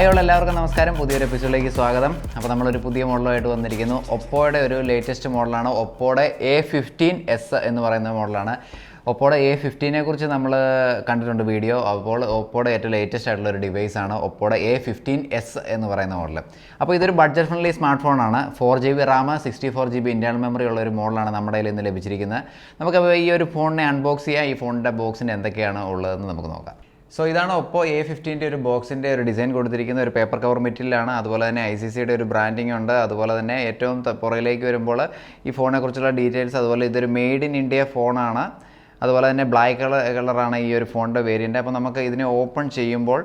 Hi all എല്ലാവർക്കും നമസ്കാരം. പുതിയൊരു എപ്പിസോഡിലേക്ക് സ്വാഗതം. അപ്പോൾ നമ്മളൊരു പുതിയ മോഡലുമായിട്ട് വന്നിരിക്കുന്നു. ഒപ്പോയുടെ ഒരു ലേറ്റസ്റ്റ് മോഡലാണ് ഒപ്പോയുടെ A15s എന്ന് പറയുന്ന മോഡലാണ്. ഒപ്പോയുടെ A15നെ കുറിച്ച് നമ്മൾ കണ്ടിട്ടുണ്ട് വീഡിയോ. അപ്പോൾ ഒപ്പോയുടെ ഏറ്റവും ലേറ്റസ്റ്റ് ആയിട്ടുള്ള ഒരു ഡിവൈസാണ് ഒപ്പോയുടെ A15s എന്ന് പറയുന്ന മോഡൽ. അപ്പോൾ ഇതൊരു ബഡ്ജറ്റ് ഫ്രണ്ട്ലി സ്മാർട്ട് ഫോണാണ്. 4GB Ram 64GB internal memory ഉള്ള ഒരു മോഡലാണ് നമ്മുടെ കയ്യിൽ ഇന്ന് ലഭിച്ചിരിക്കുന്നത്. നമുക്കപ്പോൾ ഈ ഒരു ഫോണിനെ അൺബോക്സ് ചെയ്യാം. ഈ ഫോണിൻ്റെ ബോക്സിൻ്റെ എന്തൊക്കെയാണ് ഉള്ളതെന്ന് നമുക്ക് നോക്കാം. സോ ഇതാണ് ഒപ്പോ A15ൻ്റെ ഒരു ബോക്സിൻ്റെ ഒരു ഡിസൈൻ കൊടുത്തിരിക്കുന്ന ഒരു പേപ്പർ കവർ മെറ്റീരിയലാണ്. അതുപോലെ തന്നെ ICCയുടെ ഒരു ബ്രാൻഡിങ് ഉണ്ട്. അതുപോലെ തന്നെ ഏറ്റവും പുറകിലേക്ക് വരുമ്പോൾ ഈ ഫോണിനെക്കുറിച്ചുള്ള ഡീറ്റെയിൽസ്, അതുപോലെ ഇതൊരു മെയ്ഡ് ഇൻ ഇന്ത്യ ഫോണാണ്. അതുപോലെ തന്നെ ബ്ലാക്ക് കളറാണ് ഈ ഒരു ഫോണിൻ്റെ വേരിയൻ്റ്. അപ്പോൾ നമുക്ക് ഇതിനെ ഓപ്പൺ ചെയ്യുമ്പോൾ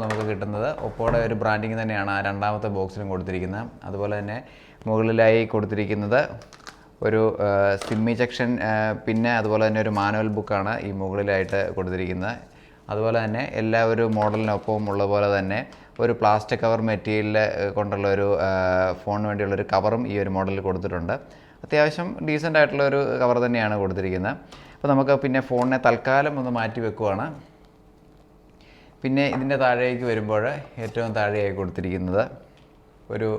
നമുക്ക് കിട്ടുന്നത് ഒപ്പോയുടെ ഒരു ബ്രാൻഡിങ് തന്നെയാണ് ആ രണ്ടാമത്തെ ബോക്സിലും കൊടുത്തിരിക്കുന്നത്. അതുപോലെ തന്നെ മുകളിലായി കൊടുത്തിരിക്കുന്നത് ഒരു സിമ്മി സെക്ഷൻ, പിന്നെ അതുപോലെ തന്നെ ഒരു മാനുവൽ ബുക്കാണ് ഈ മുകളിലായിട്ട് കൊടുത്തിരിക്കുന്നത്. അതുപോലെ തന്നെ എല്ലാ ഒരു മോഡലിനൊപ്പം ഉള്ള പോലെ തന്നെ ഒരു പ്ലാസ്റ്റിക് കവർ മെറ്റീരിയൽ കൊണ്ടുള്ള ഒരു ഫോണിന് വേണ്ടിയുള്ളൊരു കവറും ഈ ഒരു മോഡലിൽ കൊടുത്തിട്ടുണ്ട്. അത്യാവശ്യം ഡീസൻ്റ് ആയിട്ടുള്ളൊരു കവർ തന്നെയാണ് കൊടുത്തിരിക്കുന്നത്. അപ്പോൾ നമുക്ക് പിന്നെ ഫോണിനെ തൽക്കാലം ഒന്ന് മാറ്റി വെക്കുവാണ്. പിന്നെ ഇതിൻ്റെ താഴേക്ക് വരുമ്പോൾ ഏറ്റവും താഴെയായി കൊടുത്തിരിക്കുന്നത് ഒരു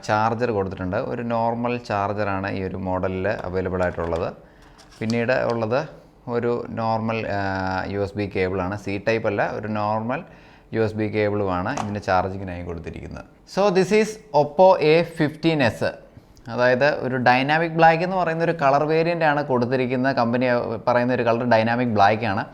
ചാർജർ കൊടുത്തിട്ടുണ്ട്. ഒരു നോർമൽ ചാർജറാണ് ഈ ഒരു മോഡലിൽ അവൈലബിൾ ആയിട്ടുള്ളത്. പിന്നീട് ഉള്ളത് ഒരു നോർമൽ USB കേബിളാണ്. C ടൈപ്പ് അല്ല, ഒരു നോർമൽ USB കേബിളുമാണ് ഇതിൻ്റെ ചാർജിങ്ങിനായി കൊടുത്തിരിക്കുന്നത്. So this is Oppo A15s. അതായത് ഒരു ഡൈനാമിക് ബ്ലാക്ക് എന്ന് പറയുന്ന ഒരു കളർ വേരിയൻ്റ് ആണ് കൊടുത്തിരിക്കുന്നത്. കമ്പനി പറയുന്ന ഒരു കളർ ഡൈനാമിക് ബ്ലാക്ക് ആണ്.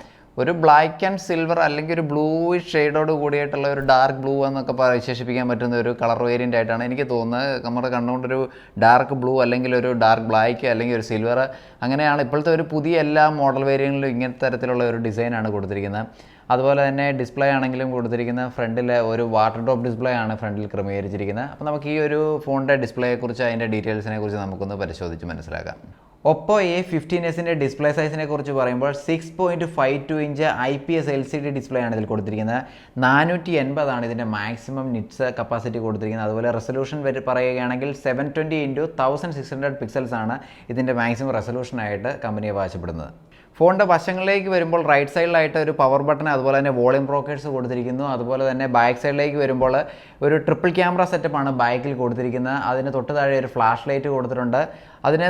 ഒരു ബ്ലാക്ക് ആൻഡ് സിൽവർ അല്ലെങ്കിൽ ഒരു ബ്ലൂയിഷ് ഷെയ്ഡോട് കൂടിയിട്ടുള്ള ഒരു ഡാർക്ക് ബ്ലൂ എന്നൊക്കെ വിശേഷിപ്പിക്കാൻ പറ്റുന്ന ഒരു കളർ വേരിയൻ്റ് ആയിട്ടാണ് എനിക്ക് തോന്നുന്നത്. നമ്മുടെ കണ്ടുകൊണ്ടൊരു ഡാർക്ക് ബ്ലൂ അല്ലെങ്കിൽ ഒരു ഡാർക്ക് ബ്ലാക്ക് അല്ലെങ്കിൽ ഒരു സിൽവർ, അങ്ങനെയാണ് ഇപ്പോഴത്തെ ഒരു പുതിയ എല്ലാ മോഡൽ വേരിയൻറ്റിലും ഇങ്ങനത്തെ തരത്തിലുള്ള ഒരു ഡിസൈനാണ് കൊടുത്തിരിക്കുന്നത്. അതുപോലെ തന്നെ ഡിസ്പ്ലേ ആണെങ്കിലും കൊടുത്തിരിക്കുന്ന ഫ്രണ്ടിൽ ഒരു വാട്ടർ ഡ്രോപ്പ് ഡിസ്പ്ലേ ആണ് ഫ്രണ്ടിൽ ക്രമീകരിച്ചിരിക്കുന്നത്. അപ്പോൾ നമുക്ക് ഈ ഒരു ഫോണിൻ്റെ ഡിസ്പ്ലേയെക്കുറിച്ച് അതിൻ്റെ ഡീറ്റെയിൽസിനെ കുറിച്ച് നമുക്കൊന്ന് പരിശോധിച്ച് മനസ്സിലാക്കാം. ഒപ്പോ A15sൻ്റെ ഡിസ്പ്ലേ സൈസിനെ കുറിച്ച് പറയുമ്പോൾ 6.52 ഇഞ്ച് IPS LCD ഡിസ്പ്ലേ ആണ് ഇതിൽ കൊടുത്തിരിക്കുന്നത്. 480 ഇതിൻ്റെ മാക്സിമം നിറ്റ്സ് കപ്പാസിറ്റി കൊടുത്തിരിക്കുന്നത്. അതുപോലെ റെസൊല്യൂഷൻ പറയുകയാണെങ്കിൽ 720x1600 പിക്സൽസ് ആണ് ഇതിൻ്റെ മാക്സിമം റെസൊല്യൂഷനായിട്ട് കമ്പനി അവകാശപ്പെടുന്നത്. ഫോണിൻ്റെ വശങ്ങളിലേക്ക് വരുമ്പോൾ റൈറ്റ് സൈഡിലായിട്ട് ഒരു പവർ ബട്ടൺ, അതുപോലെ തന്നെ വോളിയം ബ്രോക്കേഴ്സ് കൊടുത്തിരിക്കുന്നു. അതുപോലെ തന്നെ ബാക്ക് സൈഡിലേക്ക് വരുമ്പോൾ ഒരു ട്രിപ്പിൾ ക്യാമറ സെറ്റപ്പാണ് ബാക്കിൽ കൊടുത്തിരിക്കുന്നത്. അതിന് തൊട്ട് താഴെ ഒരു ഫ്ലാഷ് ലൈറ്റ് കൊടുത്തിട്ടുണ്ട്. അതിന്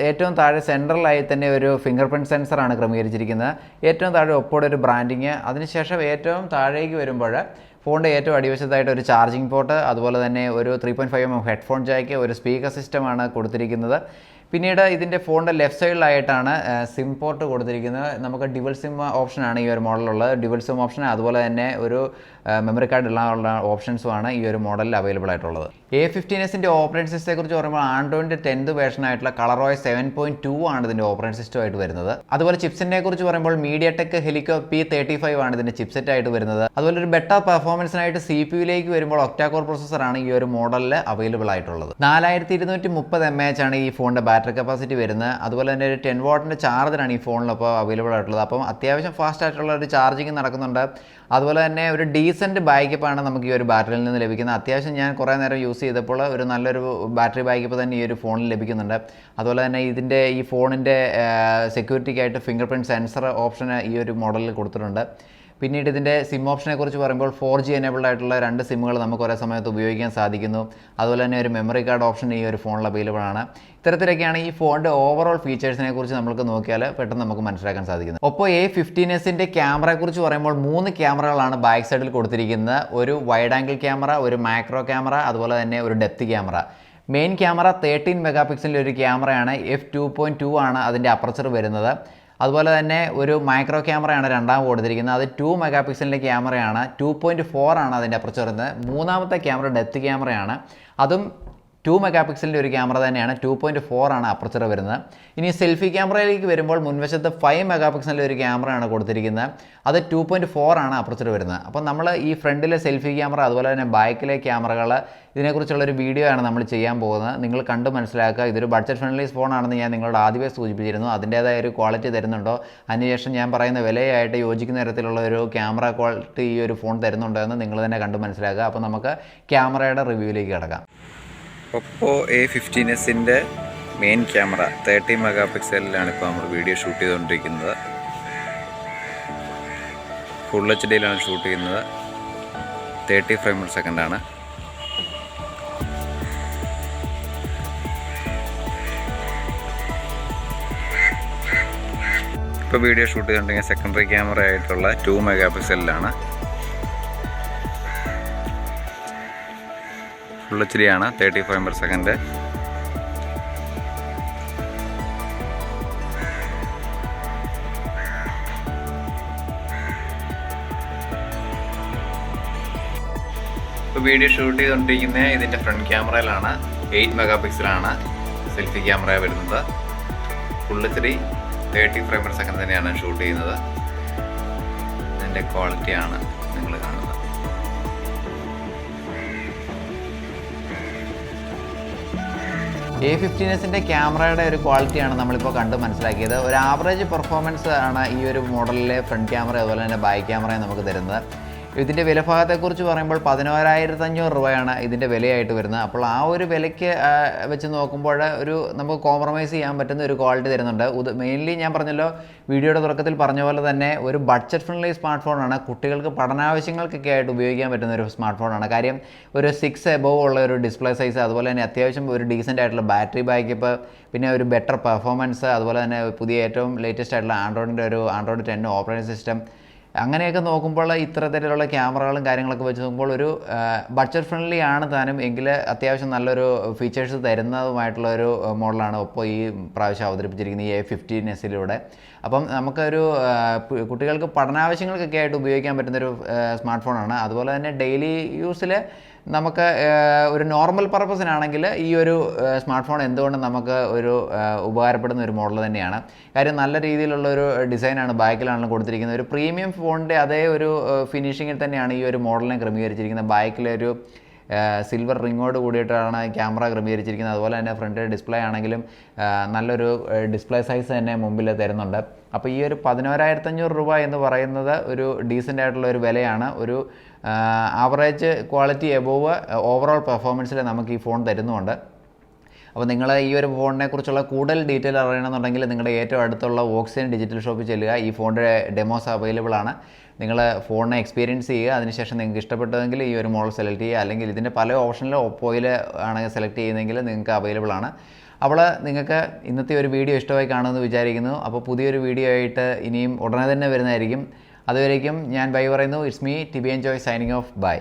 ഏറ്റവും താഴെ സെൻട്രലായി തന്നെ ഒരു ഫിംഗർ പ്രിൻറ്റ് സെൻസറാണ് ക്രമീകരിച്ചിരിക്കുന്നത്. ഏറ്റവും താഴെ ഒപ്പോടെ ഒരു ബ്രാൻഡിങ്. അതിനുശേഷം ഏറ്റവും താഴേക്ക് വരുമ്പോൾ ഫോണിൻ്റെ ഏറ്റവും അടിവശത്തായിട്ട് ഒരു ചാർജിങ് പോർട്ട്, അതുപോലെ തന്നെ ഒരു 3.5mm ഹെഡ്ഫോൺ ജാക്ക്, ഒരു സ്പീക്കർ സിസ്റ്റമാണ് കൊടുത്തിരിക്കുന്നത്. പിന്നീട് ഇതിൻ്റെ ഫോണിൻ്റെ ലെഫ്റ്റ് സൈഡിലായിട്ടാണ് സിം പോർട്ട് കൊടുത്തിരിക്കുന്നത്. നമുക്ക് ഡ്യുവൽ സിം ഓപ്ഷനാണ് ഈ ഒരു മോഡലുള്ളത്. ഡ്യുവൽ സിം ഓപ്ഷൻ, അതുപോലെ തന്നെ ഒരു മെമ്മറി കാർഡ് ഉള്ള ഓപ്ഷൻസുമാണ് ഈ ഒരു മോഡലിൽ അവൈലബിൾ ആയിട്ടുള്ളത്. A15sൻ്റെ ഓപ്പറേറ്റിംഗ് സിസ്റ്റത്തെക്കുറിച്ച് പറയുമ്പോൾ ആൻഡ്രോയിഡിൻ്റെ 10th വേർഷൻ ആയിട്ടുള്ള ColorOS 7.2 ആണ് ഇതിൻ്റെ ഓപ്പറേറ്റിംഗ് സിസ്റ്റം ആയിട്ട് വരുന്നത്. അതുപോലെ ചിപ്സെറ്റിനെ കുറിച്ച് പറയുമ്പോൾ MediaTek Helio P35 ആണ് ഇതിൻ്റെ ചിപ്സെറ്റ് ആയിട്ട് വരുന്നത്. അതുപോലെ ഒരു ബെറ്റർ പെർഫോമൻസിനായിട്ട് CPU-ലേക്ക് വരുമ്പോൾ ഒക്ടാ-കോർ പ്രോസസ്സറാണ് ഈ ഒരു മോഡലിൽ അവൈലബിൾ ആയിട്ടുള്ളത്. 4230 mAh ആണ് ഈ ഫോണിൻ്റെ ബാറ്ററി കപ്പാസിറ്റി വരുന്നത്. അതുപോലെ തന്നെ ഒരു 10 വാട്ടിൻ്റെ ചാർജറാണ് ഈ ഫോണിലപ്പോൾ അവൈലബിൾ ആയിട്ടുള്ളത്. അപ്പം അത്യാവശ്യം ഫാസ്റ്റ് ആയിട്ടുള്ള ഒരു ചാർജിങ് നടക്കുന്നുണ്ട്. അതുപോലെ തന്നെ ഒരു ഡീസൻറ്റ് ബാക്കപ്പാണ് നമുക്ക് ഈ ഒരു ബാറ്ററിയിൽ നിന്ന് ലഭിക്കുന്നത്. അത്യാവശ്യം ഞാൻ കുറേ നേരം യൂസ് ചെയ്തപ്പോൾ ഒരു നല്ലൊരു ബാറ്ററി ബാക്കപ്പ് തന്നെ ഈ ഒരു ഫോണിൽ ലഭിക്കുന്നുണ്ട്. അതുപോലെ തന്നെ ഈ ഫോണിൻ്റെ സെക്യൂരിറ്റിക്കായിട്ട് ഫിംഗർ പ്രിൻറ്റ് സെൻസർ ഓപ്ഷൻ ഈ ഒരു മോഡലിൽ കൊടുത്തിട്ടുണ്ട്. പിന്നീട് ഇതിൻ്റെ സിം ഓപ്ഷനെ കുറിച്ച് പറയുമ്പോൾ 4G എനേബിൾഡ് ആയിട്ടുള്ള 2 സിമ്മുകൾ നമുക്ക് ഒരേ സമയത്ത് ഉപയോഗിക്കാൻ സാധിക്കുന്നു. അതുപോലെ തന്നെ ഒരു മെമ്മറി കാർഡ് ഓപ്ഷൻ ഈ ഒരു ഫോണിൽ അവൈലബിൾ ആണ്. ഇത്തരത്തിലൊക്കെയാണ് ഈ ഫോണിൻ്റെ ഓവറോൾ ഫീച്ചേഴ്സിനെ കുറിച്ച് നമുക്ക് നോക്കിയാൽ പെട്ടെന്ന് നമുക്ക് മനസ്സിലാക്കാൻ സാധിക്കുന്നത്. ഒപ്പോ A15sൻ്റെ ക്യാമറയെക്കുറിച്ച് പറയുമ്പോൾ 3 ക്യാമറകളാണ് ബാക്ക് സൈഡിൽ കൊടുത്തിരിക്കുന്നത്. ഒരു വൈഡ് ആംഗിൾ ക്യാമറ, ഒരു മാക്രോ ക്യാമറ, അതുപോലെ തന്നെ ഒരു ഡെപ്ത് ക്യാമറ. മെയിൻ ക്യാമറ 13 മെഗാപിക്സലിൻ്റെ ഒരു ക്യാമറയാണ്. f2.2 ആണ് അതിൻ്റെ അപ്പർച്ചർ വരുന്നത്. അതുപോലെ തന്നെ ഒരു മൈക്രോ ക്യാമറയാണ് രണ്ടാമത് കൊടുത്തിരിക്കുന്നത്. അത് 2 മെഗാപിക്സലിൻ്റെ ക്യാമറയാണ്. 2.4 ആണ് അതിൻ്റെ അപ്പർച്ചർ വരുന്നത്. മൂന്നാമത്തെ ക്യാമറ ഡെപ്ത് ക്യാമറയാണ്. അതും 2 മെഗാപിക്സലിൻ്റെ ഒരു ക്യാമറ തന്നെയാണ്. 2.4 ആണ് അപ്പർച്ചർ വരുന്നത്. ഇനി സെൽഫി ക്യാമറയിലേക്ക് വരുമ്പോൾ മുൻവശത്ത് 5 മെഗാപിക്സലിൻ്റെ ഒരു ക്യാമറയാണ് കൊടുത്തിരിക്കുന്നത്. അത് 2.4 ആണ് അപ്പർച്ചർ വരുന്നത്. അപ്പോൾ നമ്മൾ ഈ ഫ്രണ്ടിലെ സെൽഫി ക്യാമറ, അതുപോലെ തന്നെ ബാക്കിലെ ക്യാമറകൾ, ഇതിനെക്കുറിച്ചുള്ളൊരു വീഡിയോ ആണ് നമ്മൾ ചെയ്യാൻ പോകുന്നത്. നിങ്ങൾ കണ്ട് മനസ്സിലാക്കുക. ഇതൊരു ബഡ്ജറ്റ് ഫ്രണ്ട്ലി ഫോണാണെന്ന് ഞാൻ നിങ്ങളോട് ആദ്യമേ സൂചിപ്പിച്ചിരുന്നു. അതിൻ്റേതായ ഒരു ക്വാളിറ്റി തരുന്നുണ്ടോ, അതിനുശേഷം ഞാൻ പറയുന്ന വിലയായിട്ട് യോജിക്കുന്ന തരത്തിലുള്ള ഒരു ക്യാമറ ക്വാളിറ്റി ഈ ഒരു ഫോൺ തരുന്നുണ്ടോ എന്ന് നിങ്ങൾ തന്നെ കണ്ട് മനസ്സിലാക്കുക. അപ്പോൾ നമുക്ക് ക്യാമറയുടെ റിവ്യൂവിലേക്ക് കിടക്കാം. ഒപ്പോ A15sൻ്റെ മെയിൻ ക്യാമറ 30 മെഗാ പിക്സലിലാണ് ഇപ്പോൾ നമ്മൾ വീഡിയോ ഷൂട്ട് ചെയ്തുകൊണ്ടിരിക്കുന്നത്. ഫുൾ HD ഷൂട്ട് ചെയ്യുന്നത്. 30 ഫ്രെയിം/സെക്കൻഡ് ആണ്. ഇപ്പോൾ വീഡിയോ ഷൂട്ട് ചെയ്തിട്ടുണ്ടെങ്കിൽ സെക്കൻഡറി ക്യാമറ ആയിട്ടുള്ള 2 മെഗാപിക്സലിലാണ്. ഫുൾ HD ആണ്. 30 ഫ്രെയിം/സെക്കൻഡ്. ഇപ്പോൾ വീഡിയോ ഷൂട്ട് ചെയ്തുകൊണ്ടിരിക്കുന്നത് ഇതിൻ്റെ ഫ്രണ്ട് ക്യാമറയിലാണ്. 8 മെഗാപിക്സലാണ് സെൽഫി ക്യാമറ വരുന്നത്. ഫുൾ HD 30 ഫ്രെയിം/സെക്കൻഡ് തന്നെയാണ് ഷൂട്ട് ചെയ്യുന്നത്. ഇതിൻ്റെ ക്വാളിറ്റിയാണ് നിങ്ങൾ കാണുന്നത്. A15s ക്യാമറയുടെ ഒരു ക്വാളിറ്റിയാണ് നമ്മളിപ്പോൾ കണ്ട് മനസ്സിലാക്കിയത്. ഒരു ആവറേജ് പെർഫോമൻസ് ആണ് ഈ ഒരു മോഡലിലെ ഫ്രണ്ട് ക്യാമറ അതുപോലെ തന്നെ ബാക്ക് ക്യാമറയും നമുക്ക് തരുന്നത്. ഇതിൻ്റെ വിലഭാഗത്തെക്കുറിച്ച് പറയുമ്പോൾ 11,500 രൂപയാണ് ഇതിൻ്റെ വിലയായിട്ട് വരുന്നത്. അപ്പോൾ ആ ഒരു വിലയ്ക്ക് വെച്ച് നോക്കുമ്പോൾ നമുക്ക് കോംപ്രമൈസ് ചെയ്യാൻ പറ്റുന്ന ഒരു ക്വാളിറ്റി തരുന്നുണ്ട്. മെയിൻലി ഞാൻ പറഞ്ഞല്ലോ, വീഡിയോയുടെ തുടക്കത്തിൽ പറഞ്ഞ പോലെ തന്നെ ഒരു ബഡ്ജറ്റ് ഫ്രണ്ട്ലി സ്മാർട്ട് ഫോണാണ്. കുട്ടികൾക്ക് പഠനാവശ്യങ്ങൾക്കൊക്കെ ആയിട്ട് ഉപയോഗിക്കാൻ പറ്റുന്ന ഒരു സ്മാർട്ട് ഫോണാണ്. കാര്യം ഒരു 6 എബോവ് ഉള്ള ഒരു ഡിസ്പ്ലേ സൈസ്, അതുപോലെ തന്നെ അത്യാവശ്യം ഒരു ഡീസൻ്റ് ആയിട്ടുള്ള ബാറ്ററി ബാക്കപ്പ്, പിന്നെ ഒരു ബെറ്റർ പെർഫോമൻസ്, അതുപോലെ തന്നെ പുതിയ ഏറ്റവും ലേറ്റസ്റ്റ് ആയിട്ടുള്ള ആൻഡ്രോയിഡ് 10 ഓപ്പറേറ്റിംഗ് സിസ്റ്റം, അങ്ങനെയൊക്കെ നോക്കുമ്പോൾ ഇത്തരത്തിലുള്ള ക്യാമറകളും കാര്യങ്ങളൊക്കെ വെച്ച് നോക്കുമ്പോൾ ഒരു ബഡ്ജറ്റ് ഫ്രണ്ട്ലി ആണ് താനും, എങ്കിൽ അത്യാവശ്യം നല്ലൊരു ഫീച്ചേഴ്സ് തരുന്നതുമായിട്ടുള്ള ഒരു മോഡലാണ് ഒപ്പോ ഈ പ്രാവശ്യം അവതരിപ്പിച്ചിരിക്കുന്നത് ഈ A15s. അപ്പം നമുക്കൊരു കുട്ടികൾക്ക് പഠനാവശ്യങ്ങൾക്കൊക്കെ ആയിട്ട് ഉപയോഗിക്കാൻ പറ്റുന്നൊരു സ്മാർട്ട് ഫോണാണ്. അതുപോലെ തന്നെ ഡെയിലി യൂസിൽ നമുക്ക് ഒരു നോർമൽ പർപ്പസിനാണെങ്കിൽ ഈ ഒരു സ്മാർട്ട് ഫോൺ എന്തുകൊണ്ട് നമുക്ക് ഒരു ഉപകാരപ്പെടുന്ന ഒരു മോഡൽ തന്നെയാണ്. കാര്യം നല്ല രീതിയിലുള്ള ഒരു ഡിസൈനാണ് ബാക്കിലാണെങ്കിലും കൊടുത്തിരിക്കുന്നത്. ഒരു പ്രീമിയം ഫോണിൻ്റെ അതേ ഒരു ഫിനിഷിങ്ങിൽ തന്നെയാണ് ഈ ഒരു മോഡലിനെ ക്രമീകരിച്ചിരിക്കുന്നത്. ബാക്കിലൊരു സിൽവർ റിങ്ങോട് കൂടിയിട്ടാണ് ക്യാമറ ക്രമീകരിച്ചിരിക്കുന്നത്. അതുപോലെ തന്നെ ഫ്രണ്ട് ഡിസ്പ്ലേ ആണെങ്കിലും നല്ലൊരു ഡിസ്പ്ലേ സൈസ് തന്നെ മുമ്പിൽ തരുന്നുണ്ട്. അപ്പോൾ ഈ ഒരു 11,500 രൂപ എന്ന് പറയുന്നത് ഒരു ഡീസൻ്റ് ആയിട്ടുള്ള ഒരു വിലയാണ്. ഒരു ആവറേജ് ക്വാളിറ്റി എബോവ് ഓവറോൾ പെർഫോമൻസിൽ നമുക്ക് ഈ ഫോൺ തരുന്നുണ്ട്. അപ്പോൾ നിങ്ങൾ ഈ ഒരു ഫോണിനെ കുറിച്ചുള്ള കൂടുതൽ ഡീറ്റെയിൽ അറിയണമെന്നുണ്ടെങ്കിൽ നിങ്ങളുടെ ഏറ്റവും അടുത്തുള്ള ഓക്സിജൻ ഡിജിറ്റൽ ഷോപ്പിൽ ചെല്ലുക. ഈ ഫോണിൻ്റെ ഡെമോസ് അവൈലബിൾ ആണ്. നിങ്ങൾ ഫോണിനെ എക്സ്പീരിയൻസ് ചെയ്യുക. അതിനുശേഷം നിങ്ങൾക്ക് ഇഷ്ടപ്പെട്ടതെങ്കിൽ ഈ ഒരു മോഡൽ സെലക്ട് ചെയ്യുക. അല്ലെങ്കിൽ ഇതിൻ്റെ പല ഓപ്ഷനിലും ഒപ്പോയിൽ ആണ് സെലക്ട് ചെയ്യുന്നതെങ്കിൽ നിങ്ങൾക്ക് അവൈലബിൾ ആണ്. അപ്പോൾ നിങ്ങൾക്ക് ഇന്നത്തെ ഒരു വീഡിയോ ഇഷ്ടമായി കാണുമെന്ന് വിചാരിക്കുന്നു. അപ്പോൾ പുതിയൊരു വീഡിയോ ആയിട്ട് ഇനിയും ഉടനെ തന്നെ വരുന്നതായിരിക്കും. അതുവരേക്കും ഞാൻ ബൈ പറയുന്നു. It's me Tibian Joy signing off. By.